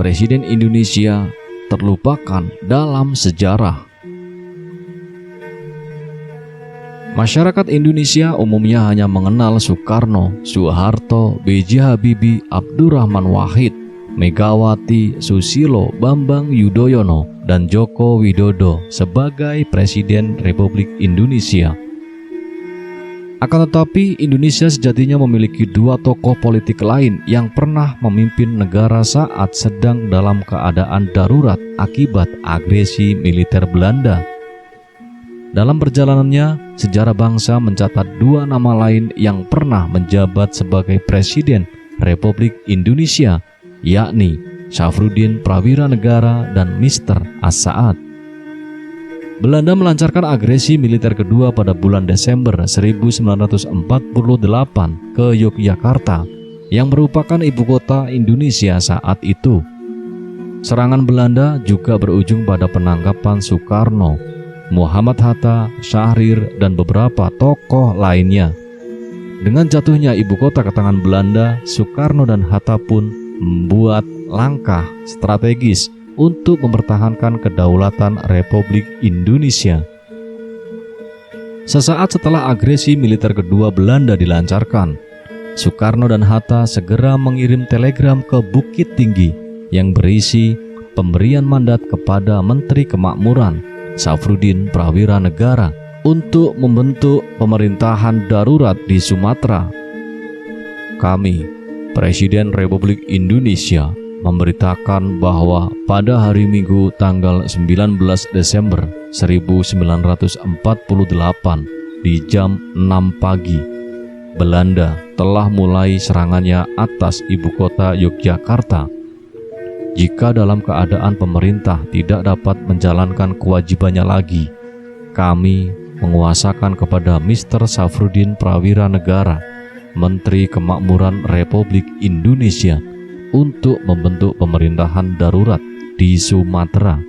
Presiden Indonesia terlupakan dalam sejarah. Masyarakat Indonesia umumnya hanya mengenal Soekarno, Soeharto, B.J. Habibie, Abdurrahman Wahid, Megawati, Susilo, Bambang Yudhoyono, dan Joko Widodo sebagai Presiden Republik Indonesia. Akan tetapi, Indonesia sejatinya memiliki dua tokoh politik lain yang pernah memimpin negara saat sedang dalam keadaan darurat akibat agresi militer Belanda. Dalam perjalanannya, sejarah bangsa mencatat dua nama lain yang pernah menjabat sebagai Presiden Republik Indonesia, yakni Syafruddin Prawira Negara dan Mr. As-Saad. Belanda melancarkan agresi militer kedua pada bulan Desember 1948 ke Yogyakarta, yang merupakan ibu kota Indonesia saat itu. Serangan Belanda juga berujung pada penangkapan Soekarno, Muhammad Hatta, Syahrir, dan beberapa tokoh lainnya. Dengan jatuhnya ibu kota ke tangan Belanda, Soekarno dan Hatta pun membuat langkah strategis untuk mempertahankan kedaulatan Republik Indonesia. Sesaat setelah agresi militer kedua Belanda dilancarkan, Soekarno dan Hatta segera mengirim telegram ke Bukit Tinggi yang berisi pemberian mandat kepada Menteri Kemakmuran Syafruddin Prawira Negara untuk membentuk pemerintahan darurat di Sumatera. Kami, Presiden Republik Indonesia, memberitakan bahwa pada hari Minggu tanggal 19 Desember 1948 di jam 6 pagi, Belanda telah mulai serangannya atas ibu kota Yogyakarta. Jika dalam keadaan pemerintah tidak dapat menjalankan kewajibannya lagi, kami menguasakan kepada Mr. Syafruddin Prawira Negara, Menteri Kemakmuran Republik Indonesia, untuk membentuk pemerintahan darurat di Sumatera.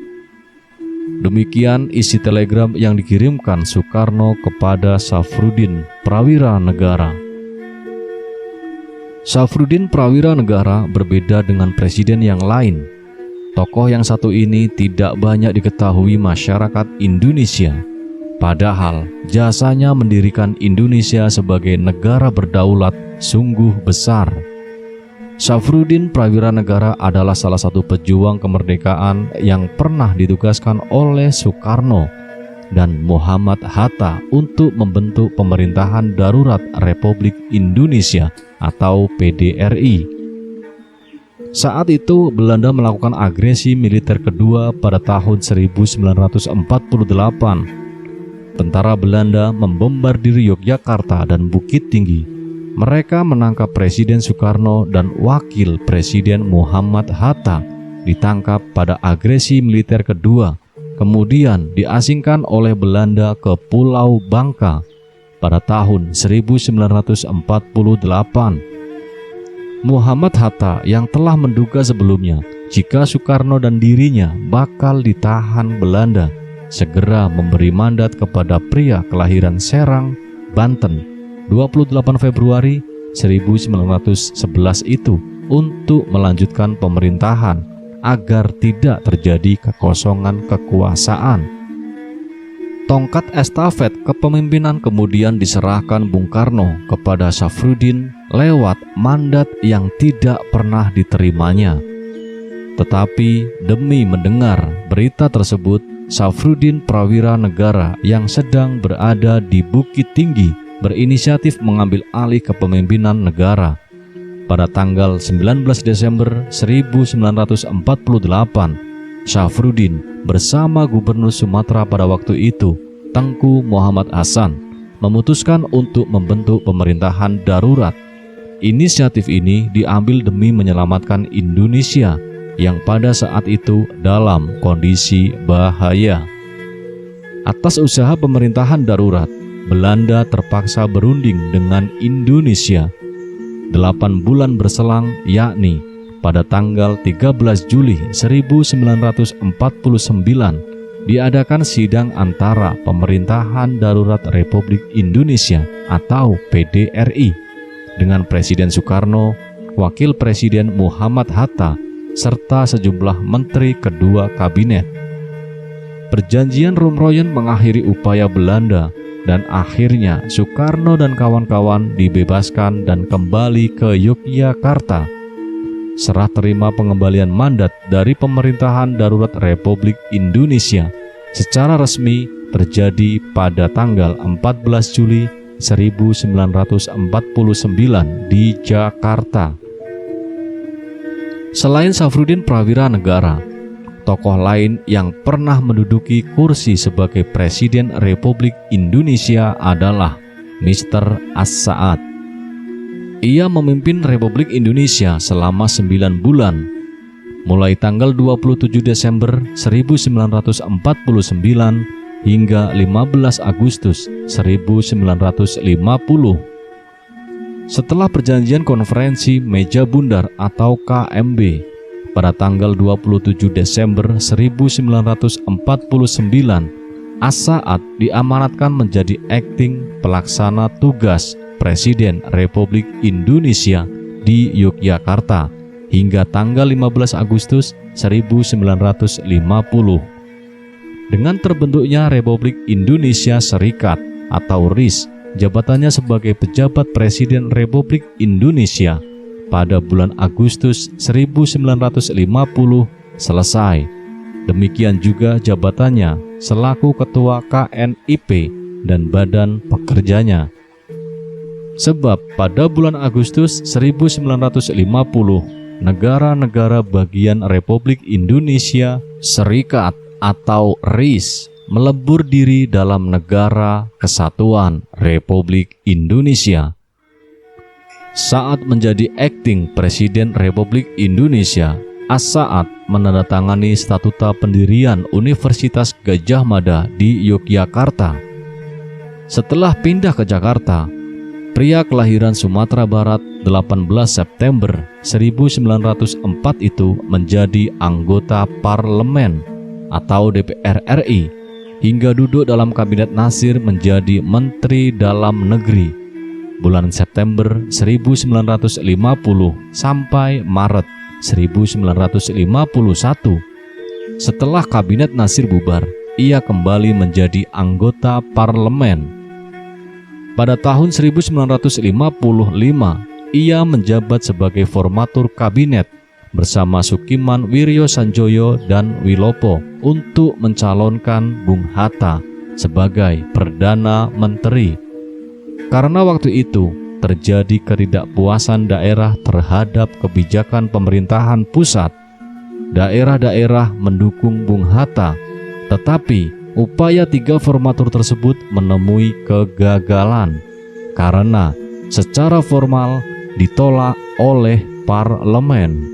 Demikian isi telegram yang dikirimkan Soekarno kepada Syafruddin Prawira Negara. Syafruddin Prawira Negara berbeda dengan presiden yang lain. Tokoh yang satu ini tidak banyak diketahui masyarakat Indonesia. Padahal jasanya mendirikan Indonesia sebagai negara berdaulat sungguh besar. Syafruddin Prawira Negara adalah salah satu pejuang kemerdekaan yang pernah ditugaskan oleh Soekarno dan Muhammad Hatta untuk membentuk pemerintahan darurat Republik Indonesia atau PDRI. Saat itu Belanda melakukan agresi militer kedua pada tahun 1948. Tentara Belanda membombardir Yogyakarta dan Bukit Tinggi. Mereka menangkap Presiden Soekarno dan Wakil Presiden Muhammad Hatta ditangkap pada agresi militer kedua, kemudian diasingkan oleh Belanda ke Pulau Bangka pada tahun 1948. Muhammad Hatta yang telah menduga sebelumnya jika Soekarno dan dirinya bakal ditahan Belanda, segera memberi mandat kepada pria kelahiran Serang, Banten, 28 Februari 1911 itu untuk melanjutkan pemerintahan agar tidak terjadi kekosongan kekuasaan. Tongkat estafet kepemimpinan kemudian diserahkan Bung Karno kepada Syafruddin lewat mandat yang tidak pernah diterimanya. Tetapi demi mendengar berita tersebut, Syafruddin Prawira Negara yang sedang berada di Bukit Tinggi berinisiatif mengambil alih kepemimpinan negara. Pada tanggal 19 Desember 1948, Syafruddin bersama Gubernur Sumatera pada waktu itu, Tengku Muhammad Hasan, memutuskan untuk membentuk pemerintahan darurat. Inisiatif ini diambil demi menyelamatkan Indonesia yang pada saat itu dalam kondisi bahaya. Atas usaha pemerintahan darurat, Belanda terpaksa berunding dengan Indonesia. 8 bulan berselang, yakni pada tanggal 13 Juli 1949, diadakan sidang antara Pemerintahan Darurat Republik Indonesia atau PDRI dengan Presiden Soekarno, Wakil Presiden Muhammad Hatta, serta sejumlah menteri kedua kabinet. Perjanjian Roemroyen mengakhiri upaya Belanda dan akhirnya Soekarno dan kawan-kawan dibebaskan dan kembali ke Yogyakarta. Serah terima pengembalian mandat dari pemerintahan darurat Republik Indonesia secara resmi terjadi pada tanggal 14 Juli 1949 di Jakarta. Selain Safrudin Prawira Negara, tokoh lain yang pernah menduduki kursi sebagai Presiden Republik Indonesia adalah Mr. As-Saad. Ia memimpin Republik Indonesia selama 9 bulan, mulai tanggal 27 Desember 1949 hingga 15 Agustus 1950. Setelah perjanjian konferensi Meja Bundar atau KMB pada tanggal 27 Desember 1949, As-Saad diamanatkan menjadi akting pelaksana tugas Presiden Republik Indonesia di Yogyakarta hingga tanggal 15 Agustus 1950. Dengan terbentuknya Republik Indonesia Serikat atau RIS, jabatannya sebagai pejabat Presiden Republik Indonesia pada bulan Agustus 1950 selesai. Demikian juga jabatannya selaku Ketua KNIP dan Badan Pekerjanya. Sebab pada bulan Agustus 1950, negara-negara bagian Republik Indonesia Serikat atau RIS melebur diri dalam Negara Kesatuan Republik Indonesia. Saat menjadi akting Presiden Republik Indonesia, As-Saad menandatangani statuta pendirian Universitas Gadjah Mada di Yogyakarta. Setelah pindah ke Jakarta, pria kelahiran Sumatera Barat 18 September 1904 itu menjadi anggota parlemen atau DPR RI hingga duduk dalam kabinet Nasir menjadi Menteri Dalam Negeri bulan September 1950 sampai Maret 1951. Setelah kabinet Nasir bubar, ia kembali menjadi anggota parlemen. Pada tahun 1955, ia menjabat sebagai formatur kabinet bersama Sukiman Wiryosanjoyo dan Wilopo untuk mencalonkan Bung Hatta sebagai Perdana Menteri. Karena waktu itu terjadi ketidakpuasan daerah terhadap kebijakan pemerintahan pusat, daerah-daerah mendukung Bung Hatta, tetapi upaya tiga formatur tersebut menemui kegagalan karena secara formal ditolak oleh parlemen.